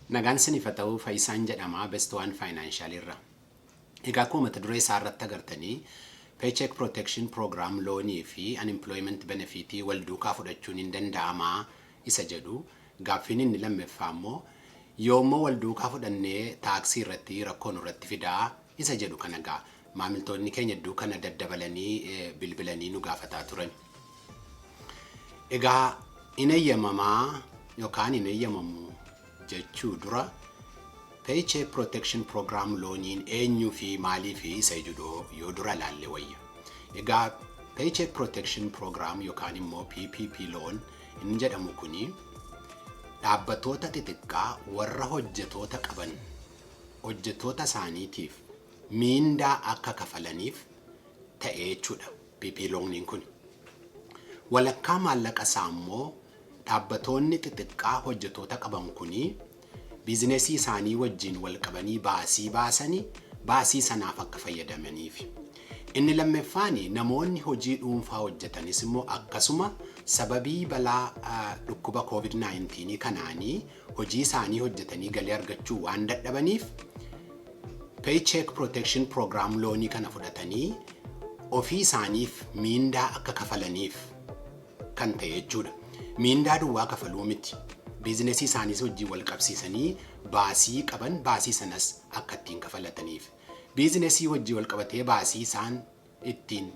Nagaan siniif ta'uu Faayisaan jedhama Best One Financial irra. Egaa akkuma mata duree isaa irratti agartanii Paycheck Protection Program Loan fi Unemployment Benefit Wal duukaa fudhachuun hin danda'amaa isa jedhu gaaffiin inni lammaffaa immoo yoommoo wal duukaa fudhannee taaksii irratti rakkoon irratti fidaa isa jedhu kana gaa maamiltoonni keenya hedduu kana daddabalanii bilbilanii nu gaafataa turan. Egaa hin eeyyamamaa yookaan hin eeyyamamu jechuu dura Paycheck Protection Program Loaniin eenyu fi maalii fi isa jedhu yoo dura laalle wayya. Egaa Paycheck Protection Program yookaan immoo PPP Loan inni jedhamu kuni dhaabbattoota xixiqqaa warra hojjetoota qaban hojjetoota isaaniitiif miindaa akka kafalaniif ta'ee jechuudha PPP Loaniin kun. Walakkaa maallaqa isaa immoo dhaabbattoonni xixiqqaa hojjetoota qaban kuni biizinesii isaanii wajjin wal qabanii baasii baasanii baasii sanaaf akka fayyadamaniif. Inni lammaffaan namoonni hojii dhuunfaa hojjetanis immoo akkasuma sababii balaa dhukkuba COVID-19 kanaanii hojii isaanii hojjetanii galii argachuu waan dadhabaniif Paycheck Protection Program Loan kana fudhatanii ofii isaaniif miindaa akka kafalaniif kan ta'e jechuudha. Miindaa duwwaa kafaluu miti. Biizinesii isaanii wajjin wal qabsiisanii baasii qaban baasii sanas akka ittiin kafalataniif. Biizinesii wajjin wal qabatee baasii isaan ittiin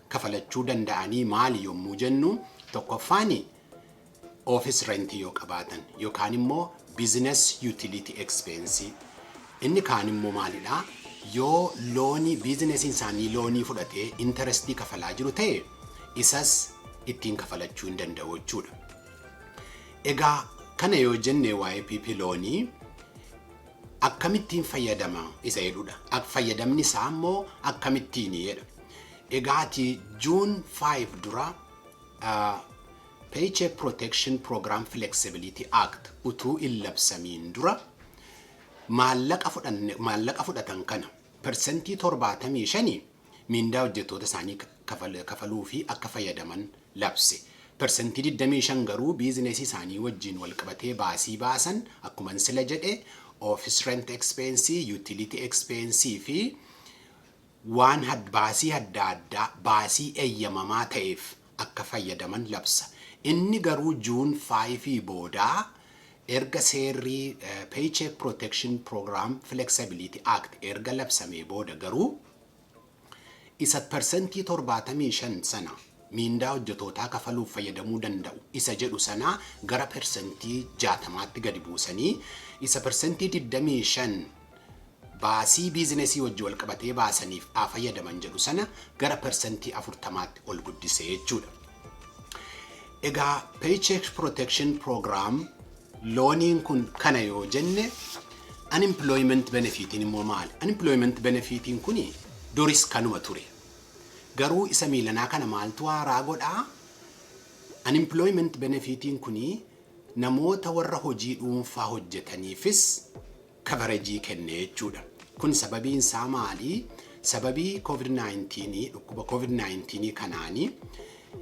kafalachuu danda'anii maali yommuu jennu tokkoffaan office rent yoo qabaatan yookaan immoo business utility expense. Inni kaan immoo maalidha? Yoo loonii biizinesiin isaanii loonii fudhatee interestii kafalaa jiru ta'e isas ittiin kafalachuu hin danda'u jechuudha. Egaa kana yoo jenne waa'ee PPP Loanii akkamittiin fayyadama isa jedhudha. Fayyadamni isaa immoo akkamittiin jedha. Egaati June 5 dura Paycheck Protection Program Flexibility Act utuu hin labsamiin dura maallaqa fudhatan kana persentii 75 miindaa hojjetoota isaanii kafaluu fi akka fayyadaman labse. Persentii 25 garuu biizinesii isaanii wajjin wal qabatee baasii baasan akkuma sila jedhe office rent expense, utility expense fi waan baasii adda addaa baasii eeyyamamaa ta'eef akka fayyadaman labsa. Inni garuu June 5 booda erga seerri Paycheck Protection Program Flexibility Act erga labsamee booda garuu isa persentii 75 sana miindaa hojjetootaa kafaluuf fayyadamuu danda'u isa jedhu sana gara persentii 60tti gadi buusanii isa persentii 25 baasii biizinesii wajjin wal qabatee baasaniif fayyadaman jedhu sana gara persentii 40tti ol guddisee jechuudha. Egaa Paycheck Protection Program Loaniin kun kana yoo jenne Unemployment Benefit immoo maali? Unemployment Benefit kuni duris kanuma ture. Garuu isa miilanaa kana maaltu haaraa godhaa? Unemployment Benefit kuni namoota warra hojii dhuunfaa hojjetaniifis coverage kenne jechuudha. Kun sababiin isaa maali? Sababii COVID-19 dhukkuba COVID-19 kanaanii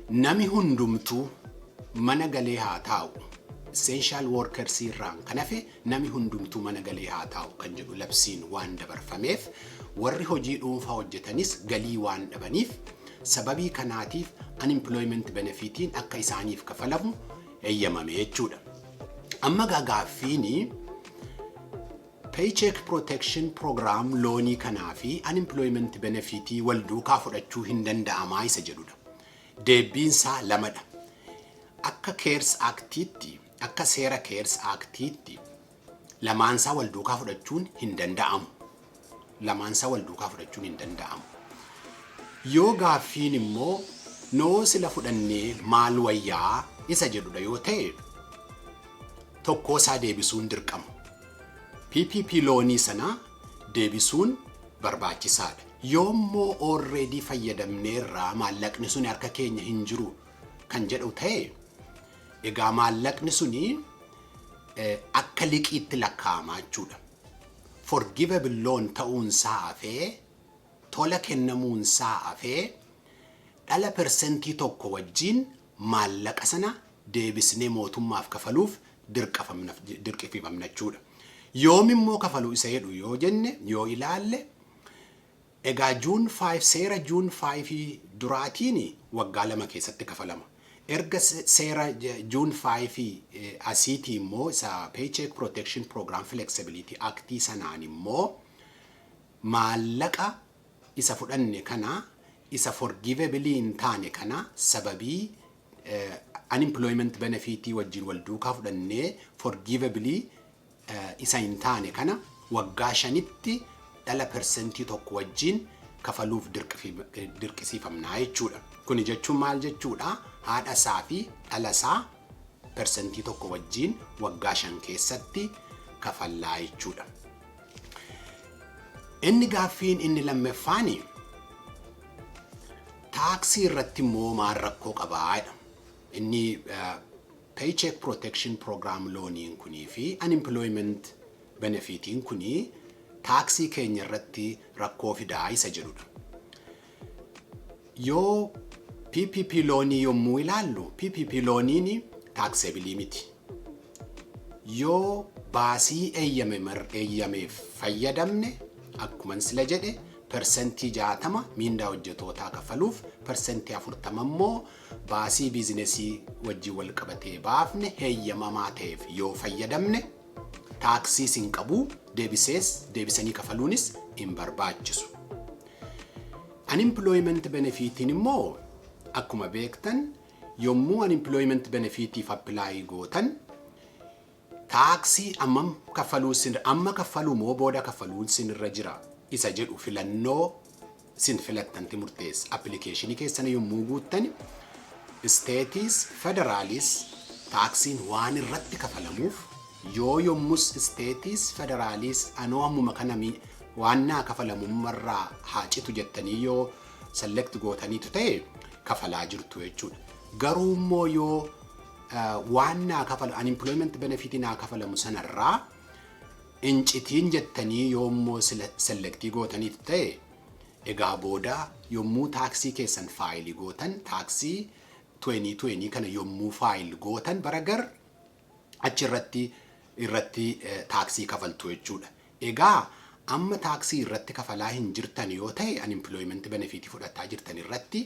nami hundumtuu mana galee haa taa'u. Essential workers irraan kan hafe nami hundumtuu mana galee haa taa'u kan jedhu labsiin waan dabarfameef warri hojii dhuunfaa hojjetanis galii waan dhabaniif sababii kanaatiif unemployment benefitiin akka isaaniif kafalamu eeyyamame jechuudha. Amma gaaffiin Paycheck Protection Program Loanii kanaa fi unemployment benefitii wal duukaa fudhachuu hin danda'amaa isa jedhudha. Deebiin isaa lamadha. Akka CARES Actiitti akka seera CARES Actiitti lamaansaa wal duukaa fudhachuun hin danda'amu. Lamaansaa wal duukaa fudhachuun hin danda'amu. Yoo gaaffiin immoo noo sila fudhannee maal wayyaa isa jedhudha yoo ta'e tokkoo isaa deebisuun dirqama. PPP Loanii sana deebisuun barbaachisaadha. Yoommoo already fayyadamneerraa maallaqni sun harka keenya hin jiru kan jedhu ta'e egaa maallaqni suni akka liqiitti lakkaa'amaa jechuudha. Forgivable Loan ta'uunsaa hafee tola kennamuunsaa hafee dhala persentii tokko wajjin maallaqa sana deebisnee mootummaaf kafaluuf dirqifamna jechuudha. Yoom immoo kafalu isa jedhu yoo jenne yoo ilaalle egaa June 5 seera June 5 duraatiin waggaa 2 keessatti kafalama. Erga seera June 5 asiitii immoo isa Paycheck Protection Program Flexibility Act sanaan immoo maallaqa isa fudhanne kana isa forgivable hin taane kana sababii unemployment benefit wajjin wal duukaa fudhannee forgivable isa hin taane kana waggaa 5tti dhala percentii tokko wajjin kafaluuf dirqisiifamnaa jechuudha. Kuni jechuun maal jechuudha? Haadha isaa fi dhala isaa percentii tokko wajjin waggaa 5 keessatti kafallaa jechuudha. Inni gaaffiin inni lammeeffaani taaksii irratti immoo maal rakkoo qabaadha. Inni Paycheck Protection Program Loaniin kunii fi Unemployment Benefitiin kunii taaksii keenya irratti rakkoo fidaa isa jedhudha. Yoo PPP Loanii yommuu ilaallu PPP Loaniin taxable miti. Yoo baasii eeyyameef fayyadamne akkuman sila jedhe percentii 60 miindaa hojjetootaa kafaluuf percentii 40 immoo baasii biizinesii wajjin wal qabatee baafne heeyyamamaa ta'eef yoo fayyadamne taaksii sin qabu deebisanii kafaluunis hin barbaachisu. Unemployment benefitiin immoo akkuma beektan yommuu unemployment benefitiif apply gootan taaksii amma kafaluu moo booda kafaluun sin irra jira isa jedhu filannoo sin filattanti murteessa. Application keessan yommuu guuttan states federalis taaksiin waan irratti kafalamuuf yoo yommus states federalis anoo ammuma kanami waan naa kafalamummarraa haacitu jettanii yoo select gootaniitu ta'e kafalaa jirtu jechuudha. Garuu immoo yoo waan naa kafalu unemployment benefit naa kafalamu sanarraa incitiin jettanii yoommoo selectii gootaniitu ta'e egaa booda yommuu taaksii keessan faayilii gootan taaksii 2020 kana yommuu faayil gootan baragar achi irratti taaksii kafaltu jechuudha. Egaa amma taaksii irratti kafalaa hin jirtan yoo ta'e unemployment benefit fudhataa jirtan irratti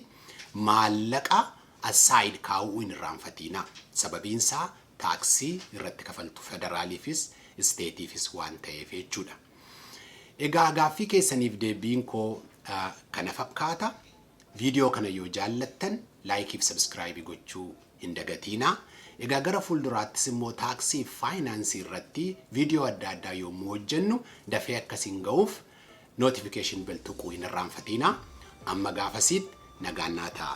maallaqa aside kaa'uu hin irraanfatina. Sababiin isaa taaksii irratti kafaltu federaaliifis stateifis waan ta'eef jechuudha. Egaa gaaffii keessaniif deebiin koo kana fakkaata. Viidiyoo kana yoo jaallattan like fi subscribe gochuu hin dagatina. Egaa gara fuulduraattis immoo taaksii finance irratti viidiyoo adda addaa yommuu hojjennu dafee akkasiin ga'uuf notification bell tuquu hin irraanfatina. Amma gaafasitti nagaan naa ta'a.